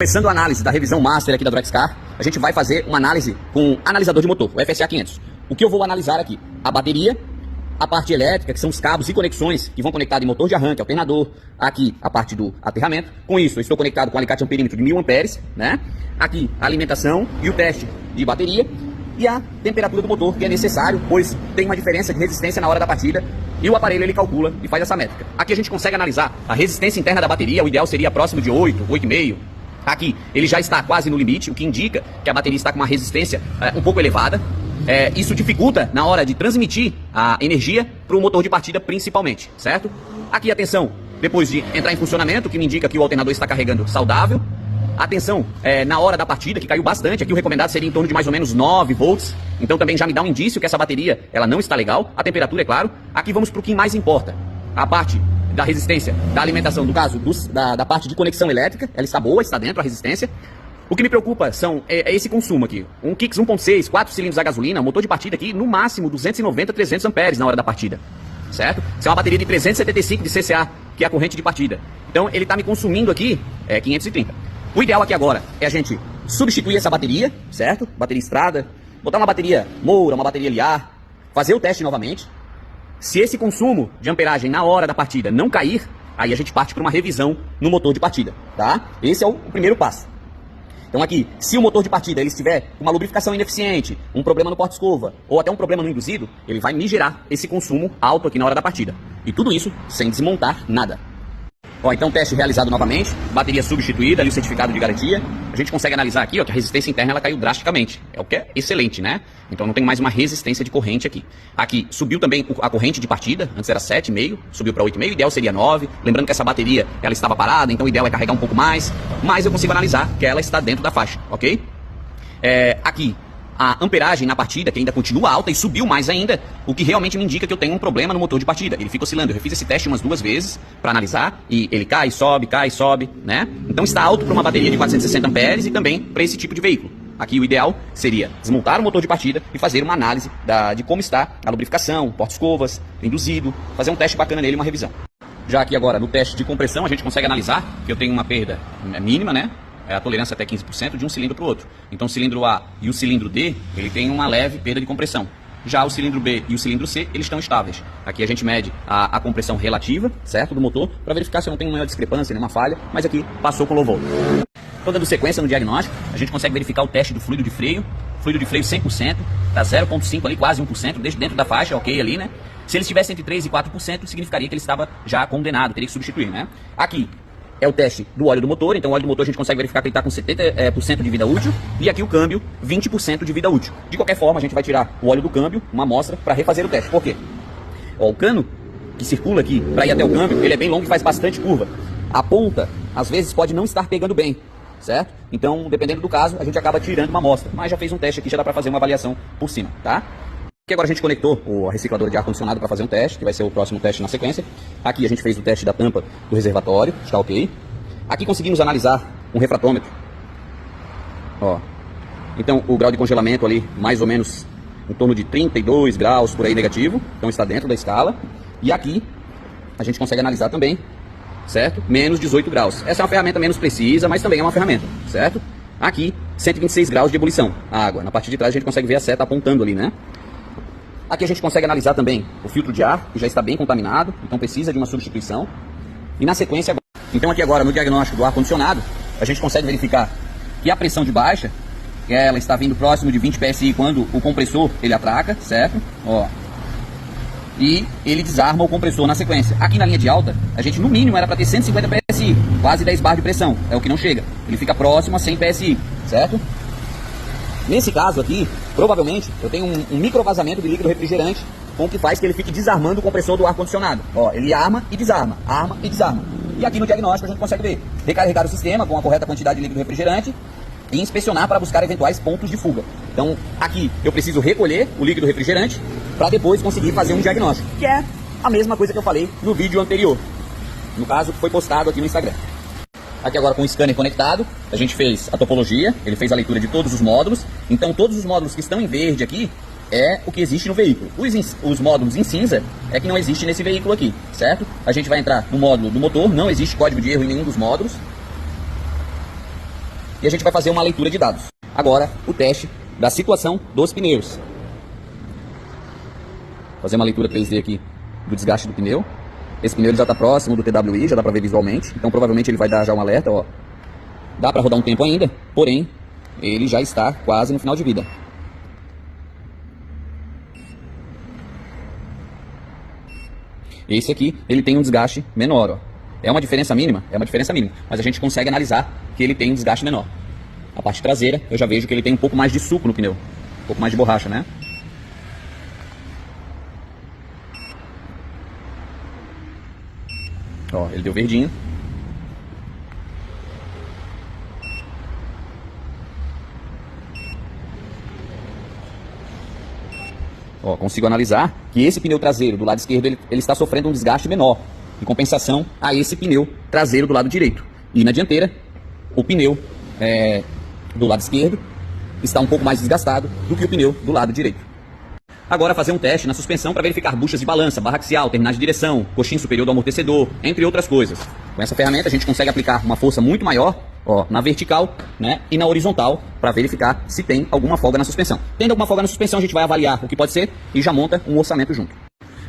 Começando a análise da revisão master aqui da Durexcar, a gente vai fazer uma análise com analisador de motor, o FSA 500. O que eu vou analisar aqui? A bateria, a parte elétrica, que são os cabos e conexões que vão conectar em motor de arranque, alternador, aqui a parte do aterramento. Com isso, eu estou conectado com um alicate amperímetro de 1000 amperes, né? Aqui a alimentação e o teste de bateria e a temperatura do motor, que é necessário, pois tem uma diferença de resistência na hora da partida e o aparelho ele calcula e faz essa métrica. Aqui a gente consegue analisar a resistência interna da bateria, o ideal seria próximo de 8, 8,5. Aqui ele já está quase no limite, o que indica que a bateria está com uma resistência um pouco elevada. Isso dificulta na hora de transmitir a energia para o motor de partida principalmente, certo? Aqui atenção, depois de entrar em funcionamento, que me indica que o alternador está carregando saudável. Atenção, na hora da partida, que caiu bastante, aqui o recomendado seria em torno de mais ou menos 9 volts. Então também já me dá um indício que essa bateria ela não está legal. A temperatura, é claro. Aqui vamos para o que mais importa. A parte da resistência, da alimentação, no caso da parte de conexão elétrica, ela está boa, está dentro a resistência. O que me preocupa é esse consumo aqui. Um Kicks 1.6, 4 cilindros a gasolina, motor de partida aqui no máximo 290, 300 amperes na hora da partida, certo? Isso é uma bateria de 375 de CCA, que é a corrente de partida. Então ele está me consumindo aqui 530. O ideal aqui agora é a gente substituir essa bateria, certo? Bateria estrada, botar uma bateria Moura, uma bateria Liar, fazer o teste novamente. Se esse consumo de amperagem na hora da partida não cair, aí a gente parte para uma revisão no motor de partida, tá? Esse é o primeiro passo. Então aqui, se o motor de partida ele estiver com uma lubrificação ineficiente, um problema no porta-escova ou até um problema no induzido, ele vai me gerar esse consumo alto aqui na hora da partida. E tudo isso sem desmontar nada. Ó, então teste realizado novamente, bateria substituída, ali o certificado de garantia. A gente consegue analisar aqui, ó, que a resistência interna ela caiu drasticamente, é o que é excelente, né? Então não tem mais uma resistência de corrente aqui. Aqui subiu também a corrente de partida, antes era 7,5, subiu para 8,5, o ideal seria 9. Lembrando que essa bateria ela estava parada, então o ideal é carregar um pouco mais, mas eu consigo analisar que ela está dentro da faixa, ok? Aqui a amperagem na partida, que ainda continua alta e subiu mais ainda, o que realmente me indica que eu tenho um problema no motor de partida. Ele fica oscilando. Eu refiz esse teste umas 2 vezes para analisar e ele cai, sobe, né? Então está alto para uma bateria de 460 amperes e também para esse tipo de veículo. Aqui o ideal seria desmontar o motor de partida e fazer uma análise de como está a lubrificação, porta-escovas, induzido, fazer um teste bacana nele, uma revisão. Já aqui agora no teste de compressão a gente consegue analisar que eu tenho uma perda mínima, né? A tolerância até 15% de um cilindro para o outro. Então o cilindro A e o cilindro D, ele tem uma leve perda de compressão. Já o cilindro B e o cilindro C, eles estão estáveis. Aqui a gente mede a compressão relativa, certo, do motor, para verificar se eu não tenho nenhuma discrepância, nenhuma falha, mas aqui passou com low volt. Então dando sequência no diagnóstico, a gente consegue verificar o teste do fluido de freio 100%, tá 0,5 ali, quase 1%, desde dentro da faixa, ok ali, né? Se ele estivesse entre 3% e 4%, significaria que ele estava já condenado, teria que substituir, né? Aqui é o teste do óleo do motor, então o óleo do motor a gente consegue verificar que ele está com 70% de vida útil, e aqui o câmbio, 20% de vida útil. De qualquer forma, a gente vai tirar o óleo do câmbio, uma amostra, para refazer o teste. Por quê? Ó, o cano que circula aqui para ir até o câmbio, ele é bem longo e faz bastante curva. A ponta, às vezes, pode não estar pegando bem, certo? Então, dependendo do caso, a gente acaba tirando uma amostra. Mas já fez um teste aqui, já dá para fazer uma avaliação por cima, tá? Aqui agora a gente conectou o reciclador de ar-condicionado para fazer um teste, que vai ser o próximo teste na sequência. Aqui a gente fez o teste da tampa do reservatório, está ok. Aqui conseguimos analisar um refratômetro. Ó. Então o grau de congelamento ali, mais ou menos em torno de 32 graus por aí negativo. Então está dentro da escala. E aqui a gente consegue analisar também, certo? Menos 18 graus. Essa é uma ferramenta menos precisa, mas também é uma ferramenta, certo? Aqui 126 graus de ebulição, a água. Na parte de trás a gente consegue ver a seta apontando ali, né? Aqui a gente consegue analisar também o filtro de ar, que já está bem contaminado, então precisa de uma substituição. E na sequência, então aqui agora no diagnóstico do ar-condicionado, a gente consegue verificar que a pressão de baixa, ela está vindo próximo de 20 PSI quando o compressor ele atraca, certo? Ó. E ele desarma o compressor na sequência. Aqui na linha de alta, a gente no mínimo era para ter 150 PSI, quase 10 bar de pressão, é o que não chega. Ele fica próximo a 100 PSI, certo? Nesse caso aqui, provavelmente, eu tenho um microvazamento de líquido refrigerante, com o que faz que ele fique desarmando o compressor do ar-condicionado. Ó, ele arma e desarma, arma e desarma. E aqui no diagnóstico a gente consegue ver, recarregar o sistema com a correta quantidade de líquido refrigerante e inspecionar para buscar eventuais pontos de fuga. Então, aqui eu preciso recolher o líquido refrigerante para depois conseguir fazer um diagnóstico, que é a mesma coisa que eu falei no vídeo anterior, no caso que foi postado aqui no Instagram. Aqui agora com o scanner conectado, a gente fez a topologia, ele fez a leitura de todos os módulos. Então todos os módulos que estão em verde aqui é o que existe no veículo. Os módulos em cinza é que não existe nesse veículo aqui, certo? A gente vai entrar no módulo do motor, não existe código de erro em nenhum dos módulos. e a gente vai fazer uma leitura de dados. Agora, o teste da situação dos pneus. Fazer uma leitura 3D aqui do desgaste do pneu. Esse pneu ele já está próximo do TWI, já dá para ver visualmente, então provavelmente ele vai dar já um alerta, ó. Dá para rodar um tempo ainda, porém, ele já está quase no final de vida. Esse aqui, ele tem um desgaste menor, ó. É uma diferença mínima? É uma diferença mínima, mas a gente consegue analisar que ele tem um desgaste menor. A parte traseira, eu já vejo que ele tem um pouco mais de suco no pneu, um pouco mais de borracha, né? Ó, ele deu verdinho. Ó, consigo analisar que esse pneu traseiro do lado esquerdo ele está sofrendo um desgaste menor, em compensação a esse pneu traseiro do lado direito. E na dianteira, o pneu do lado esquerdo está um pouco mais desgastado do que o pneu do lado direito. Agora fazer um teste na suspensão para verificar buchas de balança, barra axial, terminais de direção, coxinho superior do amortecedor, entre outras coisas. Com essa ferramenta a gente consegue aplicar uma força muito maior, ó, na vertical, né, e na horizontal, para verificar se tem alguma folga na suspensão. Tendo alguma folga na suspensão, a gente vai avaliar o que pode ser e já monta um orçamento junto.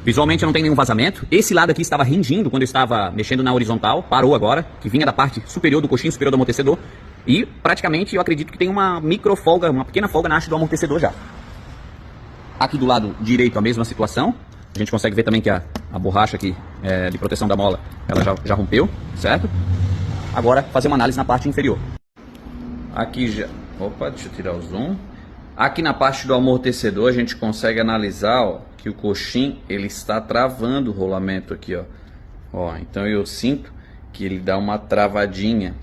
Visualmente eu não tenho nenhum vazamento. Esse lado aqui estava ringindo quando eu estava mexendo na horizontal, parou agora, que vinha da parte superior do coxinho superior do amortecedor. E praticamente eu acredito que tem uma micro folga, uma pequena folga na haste do amortecedor já. Aqui do lado direito a mesma situação. A gente consegue ver também que a borracha aqui de proteção da mola, ela já rompeu, certo? Agora fazer uma análise na parte inferior. Aqui já... Opa, deixa eu tirar o zoom. Aqui na parte do amortecedor a gente consegue analisar, ó, que o coxim ele está travando o rolamento aqui, ó. Ó, então eu sinto que ele dá uma travadinha,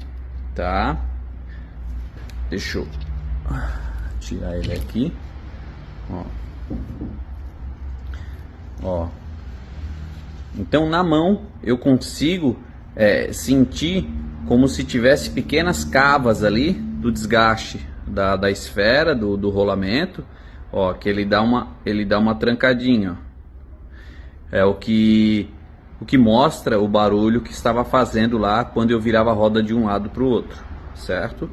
tá? Deixa eu tirar ele aqui. Ó. Ó. Então na mão eu consigo sentir como se tivesse pequenas cavas ali do desgaste da esfera do rolamento, ó, que ele dá uma trancadinha, ó. É o que mostra o barulho que estava fazendo lá quando eu virava a roda de um lado para o outro, certo?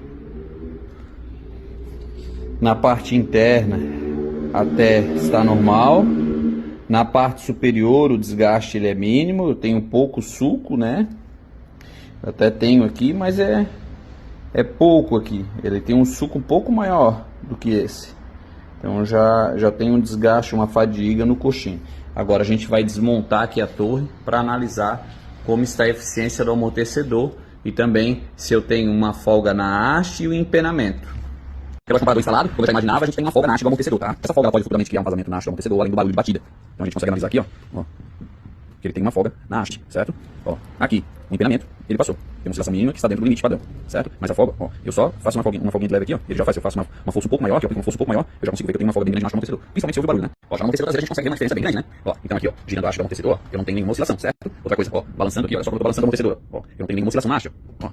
Na parte interna até está normal. Na parte superior o desgaste ele é mínimo, eu tenho pouco suco, né? Eu até tenho aqui, mas é pouco aqui. Ele tem um suco um pouco maior do que esse. Então já tem um desgaste, uma fadiga no coxim. Agora a gente vai desmontar aqui a torre para analisar como está a eficiência do amortecedor e também se eu tenho uma folga na haste e o empenamento. Pelo comparador instalado, como eu já imaginava, a gente tem uma folga na haste do amortecedor, tá? Essa folga pode futuramente criar um vazamento na haste do amortecedor, além do barulho de batida. Então a gente consegue analisar aqui, ó, que ele tem uma folga na haste, certo? Ó, aqui, o empenamento, ele passou. Tem uma oscilação mínima que está dentro do limite padrão, certo? Mas a folga, ó, eu só faço uma folguinha de leve aqui, ó, ele já faz, eu faço uma força um pouco maior, que eu aplico uma força um pouco maior, eu já consigo ver que eu tenho uma folga bem grande na haste do amortecedor. Principalmente se ouvir o barulho, né? Ó, já no amortecedor traseiro a gente consegue ver uma diferença bem grande, né? Ó, então aqui, ó, girando a haste do amortecedor, ó, eu não tenho nenhuma oscilação, certo? Outra coisa, ó, balançando aqui, olha só que eu tô balançando o amortecedor, ó, eu não tenho nenhuma oscilação na haste, ó.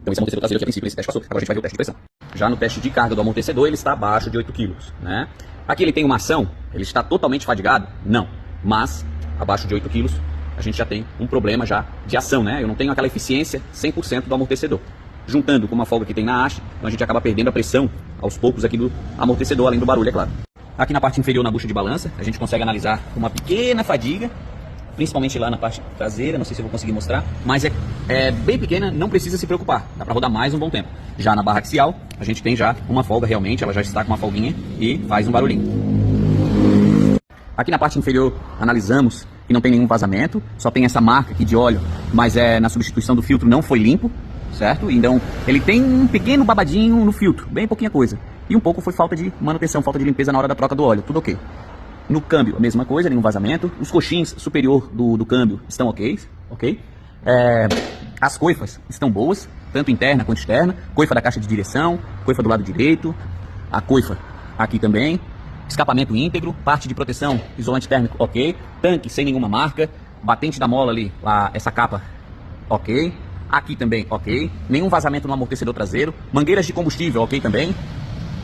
Então esse amortecedor traseiro aqui a princípio esse teste passou. Agora a gente vai ver o teste de pressão. Já no teste de carga do amortecedor ele está abaixo de 8 kg, né? Aqui ele tem uma ação, ele está totalmente fadigado? Não. Mas abaixo de 8 kg a gente já tem um problema já de ação, né? Eu não tenho aquela eficiência 100% do amortecedor. Juntando com uma folga que tem na haste, então a gente acaba perdendo a pressão aos poucos aqui do amortecedor, além do barulho, é claro. Aqui na parte inferior, na bucha de balança, a gente consegue analisar uma pequena fadiga, principalmente lá na parte traseira, não sei se eu vou conseguir mostrar, mas é bem pequena, não precisa se preocupar, dá para rodar mais um bom tempo. Já na barra axial, a gente tem já uma folga realmente, ela já está com uma folguinha e faz um barulhinho. Aqui na parte inferior analisamos que não tem nenhum vazamento, só tem essa marca aqui de óleo, mas na substituição do filtro não foi limpo, certo? Então ele tem um pequeno babadinho no filtro, bem pouquinha coisa. E um pouco foi falta de manutenção, falta de limpeza na hora da troca do óleo, tudo ok. No câmbio, a mesma coisa, nenhum vazamento. Os coxins superior do câmbio estão ok. As coifas estão boas, tanto interna quanto externa. Coifa da caixa de direção, coifa do lado direito, a coifa aqui também. Escapamento íntegro, parte de proteção, isolante térmico ok. Tanque sem nenhuma marca. Batente da mola ali, essa capa ok. Aqui também ok. Nenhum vazamento no amortecedor traseiro. Mangueiras de combustível ok também.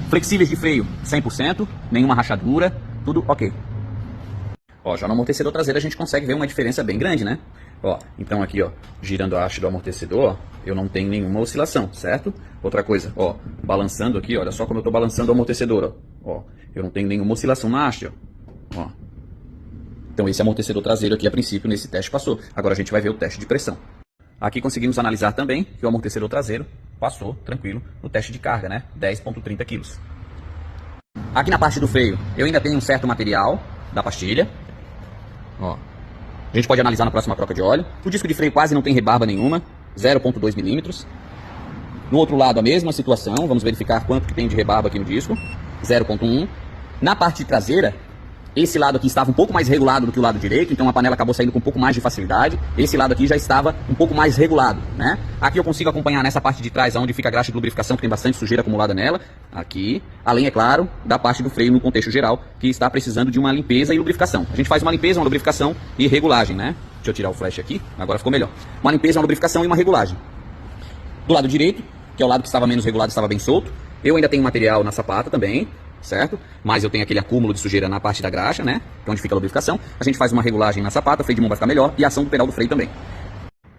Flexíveis de freio 100%, nenhuma rachadura. Tudo ok. Ó, já no amortecedor traseiro a gente consegue ver uma diferença bem grande, né? Ó, então aqui, ó, girando a haste do amortecedor, ó, eu não tenho nenhuma oscilação, certo? Outra coisa, ó, balançando aqui, olha só como eu tô balançando o amortecedor, ó. Ó, eu não tenho nenhuma oscilação na haste, ó. Então esse amortecedor traseiro aqui, a princípio, nesse teste passou. Agora a gente vai ver o teste de pressão. Aqui conseguimos analisar também que o amortecedor traseiro passou tranquilo no teste de carga, né? 10,30 kg. Aqui na parte do freio, eu ainda tenho um certo material da pastilha. Ó. A gente pode analisar na próxima troca de óleo. O disco de freio quase não tem rebarba nenhuma, 0,2 milímetros. No outro lado a mesma situação, vamos verificar quanto que tem de rebarba aqui no disco, 0,1. Na parte traseira, esse lado aqui estava um pouco mais regulado do que o lado direito, então a panela acabou saindo com um pouco mais de facilidade. Esse lado aqui já estava um pouco mais regulado, né? Aqui eu consigo acompanhar nessa parte de trás, onde fica a graxa de lubrificação, que tem bastante sujeira acumulada nela. Aqui, além, é claro, da parte do freio no contexto geral, que está precisando de uma limpeza e lubrificação. A gente faz uma limpeza, uma lubrificação e regulagem, né? Deixa eu tirar o flash aqui, agora ficou melhor. Uma limpeza, uma lubrificação e uma regulagem. Do lado direito, que é o lado que estava menos regulado, estava bem solto. Eu ainda tenho material na sapata também, certo? Mas eu tenho aquele acúmulo de sujeira na parte da graxa, né? Que é onde fica a lubrificação. A gente faz uma regulagem na sapata, o freio de mão vai ficar melhor e a ação do pedal do freio também.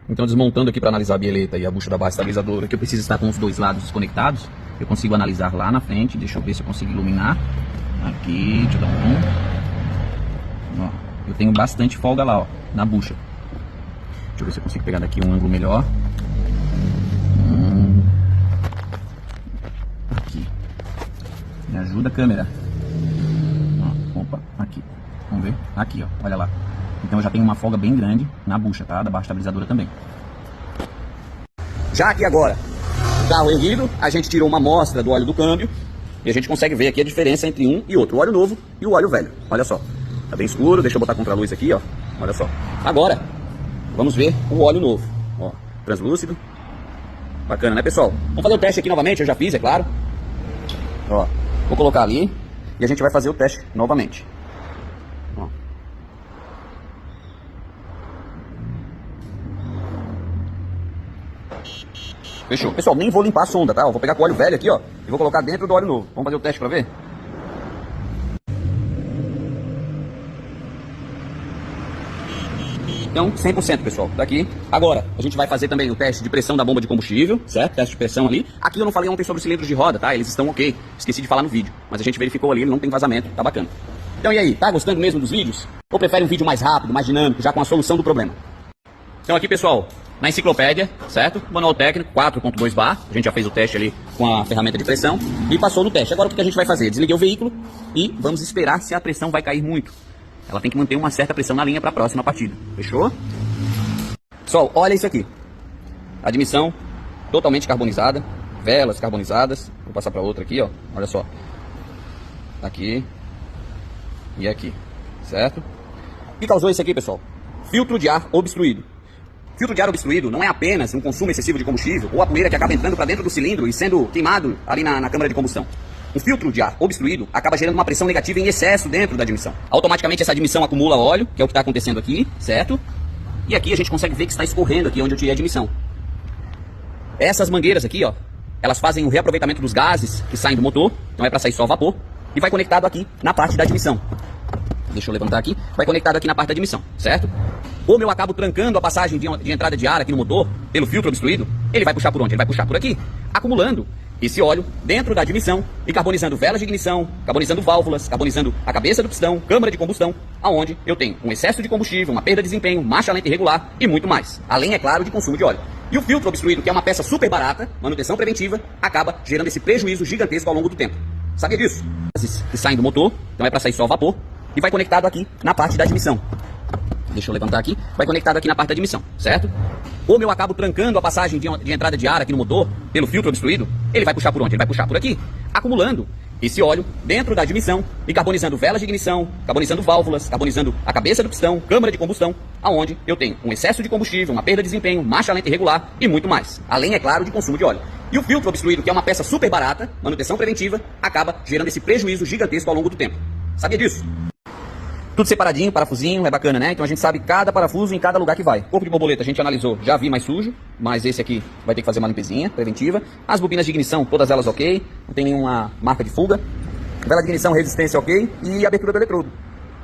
Então, desmontando aqui para analisar a bieleta e a bucha da base estabilizadora, que eu preciso estar com os dois lados desconectados, eu consigo analisar lá na frente. Deixa eu ver se eu consigo iluminar. Aqui, deixa eu dar um zoom. Ó, eu tenho bastante folga lá, ó, na bucha. Deixa eu ver se eu consigo pegar daqui um ângulo melhor. Aqui. Me ajuda a câmera. Ó, opa, aqui. Vamos ver? Aqui, ó. Olha lá. Então eu já tenho uma folga bem grande na bucha, tá? Da baixa estabilizadora também. Já aqui agora, o carro erguido, a gente tirou uma amostra do óleo do câmbio e a gente consegue ver aqui a diferença entre um e outro. O óleo novo e o óleo velho. Olha só. Tá bem escuro. Deixa eu botar contra a luz aqui, ó. Olha só. Agora, vamos ver o óleo novo. Ó, translúcido. Bacana, né, pessoal? Vamos fazer o teste aqui novamente. Eu já fiz, é claro. Ó, vou colocar ali e a gente vai fazer o teste novamente. Ó. Fechou. Pessoal, nem vou limpar a sonda, tá? Eu vou pegar com o óleo velho aqui, ó, e vou colocar dentro do óleo novo. Vamos fazer o teste pra ver? Então, 100%, pessoal, daqui. Agora, a gente vai fazer também o teste de pressão da bomba de combustível, certo? Teste de pressão ali. Aqui eu não falei ontem sobre os cilindros de roda, tá? Eles estão ok. Esqueci de falar no vídeo. Mas a gente verificou ali, ele não tem vazamento. Tá bacana. Então, e aí? Tá gostando mesmo dos vídeos? Ou prefere um vídeo mais rápido, mais dinâmico, já com a solução do problema? Então aqui, pessoal, na enciclopédia, certo? Manual técnico 4.2 bar. A gente já fez o teste ali com a ferramenta de pressão e passou no teste. Agora o que a gente vai fazer? Desliguei o veículo e vamos esperar se a pressão vai cair muito. Ela tem que manter uma certa pressão na linha para a próxima partida. Fechou? Pessoal, olha isso aqui. Admissão totalmente carbonizada. Velas carbonizadas. Vou passar para outra aqui, ó. Olha só. Aqui. E aqui. Certo? O que causou isso aqui, pessoal? Filtro de ar obstruído. Filtro de ar obstruído não é apenas um consumo excessivo de combustível ou a poeira que acaba entrando para dentro do cilindro e sendo queimado ali na câmara de combustão. O filtro de ar obstruído acaba gerando uma pressão negativa em excesso dentro da admissão. Automaticamente essa admissão acumula óleo, que é o que está acontecendo aqui, certo? E aqui a gente consegue ver que está escorrendo aqui onde eu tirei a admissão. Essas mangueiras aqui, ó, elas fazem o reaproveitamento dos gases que saem do motor, não é para sair só vapor, e vai conectado aqui na parte da admissão. Deixa eu levantar aqui. Vai conectado aqui na parte da admissão, certo? Como eu acabo trancando a passagem de entrada de ar aqui no motor, pelo filtro obstruído, ele vai puxar por onde? Ele vai puxar por aqui, acumulando esse óleo dentro da admissão e carbonizando velas de ignição, carbonizando válvulas, carbonizando a cabeça do pistão, câmara de combustão, aonde eu tenho um excesso de combustível, uma perda de desempenho, marcha lenta irregular e muito mais. Além, é claro, de consumo de óleo. E o filtro obstruído, que é uma peça super barata, manutenção preventiva, acaba gerando esse prejuízo gigantesco ao longo do tempo. Sabia disso? Que saem do motor, não é para sair só vapor, e vai conectado aqui na parte da admissão. Deixa eu levantar aqui. Vai conectado aqui na parte da admissão, certo? Como eu acabo trancando a passagem de entrada de ar aqui no motor, pelo filtro obstruído, ele vai puxar por onde? Ele vai puxar por aqui, acumulando esse óleo dentro da admissão e carbonizando velas de ignição, carbonizando válvulas, carbonizando a cabeça do pistão, câmara de combustão, aonde eu tenho um excesso de combustível, uma perda de desempenho, marcha lenta irregular e muito mais. Além, é claro, de consumo de óleo. E o filtro obstruído, que é uma peça super barata, manutenção preventiva, acaba gerando esse prejuízo gigantesco ao longo do tempo. Sabia disso? Tudo separadinho, parafusinho, é bacana, né? Então a gente sabe cada parafuso em cada lugar que vai. Corpo de borboleta a gente analisou, já vi mais sujo, mas esse aqui vai ter que fazer uma limpezinha preventiva. As bobinas de ignição, todas elas ok, não tem nenhuma marca de fuga. Vela de ignição, resistência ok e abertura do eletrodo.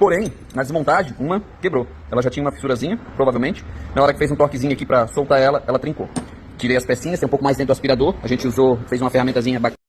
Porém, na desmontagem, uma quebrou. Ela já tinha uma fissurazinha, provavelmente. Na hora que fez um torquezinho aqui para soltar ela, ela trincou. Tirei as pecinhas, tem um pouco mais dentro do aspirador. A gente fez uma ferramentazinha bacana.